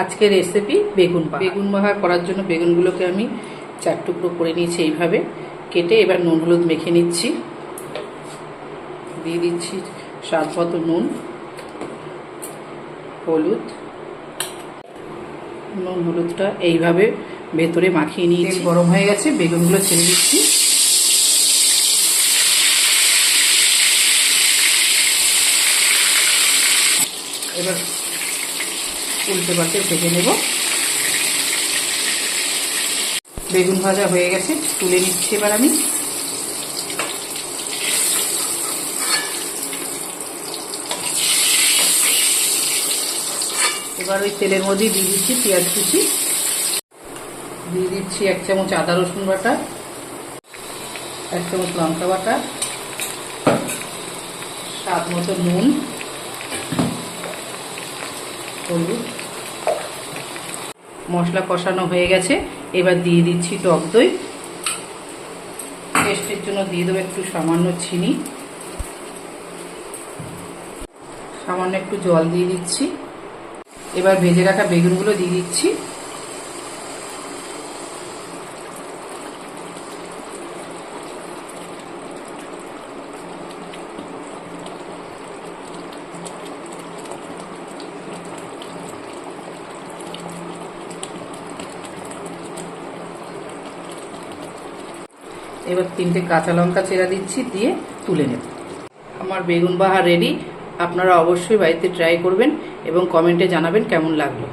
আজকের রেসিপি বেগুন বাহা। বেগুন বাহা করার জন্য বেগুনগুলোকে আমি 4 টুকরো করে নিয়েছি, এইভাবে কেটে এবার নুন হলুদ মেখে নিচ্ছি। দিয়ে দিচ্ছি স্বাদ মতো নুন, হলুদ, নুন হলুদটা এইভাবে ভেতরে মাখিয়ে নিয়েছি। গরম হয়ে গেছে, বেগুনগুলো ছেড়ে দিচ্ছি। এবার উল্টে পাল্টে ভেজে নেব। বেগুন ভাজা হয়ে গেছে, তুলে নিচ্ছি এবার আমি। এবার ওই তেলের মধ্যে দিয়ে দিচ্ছি পেঁয়াজ কুচি, দিয়ে দিচ্ছি 1 চামচ আদা রসুন বাটা, 1 চামচ লঙ্কা বাটা, স্বাদ মতো নুন, হলুদ। মশলা কষানো হয়ে গেছে, এবার দিয়ে দিচ্ছি টক দই। টেস্টের জন্য দিয়ে দেবো একটু সামান্য চিনি, সামান্য একটু জল দিয়ে দিচ্ছি। এবার ভেজে রাখা বেগুনগুলো দিয়ে দিচ্ছি। এবার 3টে কাঁচা লঙ্কা চেরা দিচ্ছি, দিয়ে তুলে নেব। আমার বেগুন বাহা রেডি। আপনারা অবশ্যই বাড়িতে ট্রাই করবেন এবং কমেন্টে জানাবেন কেমন লাগলো।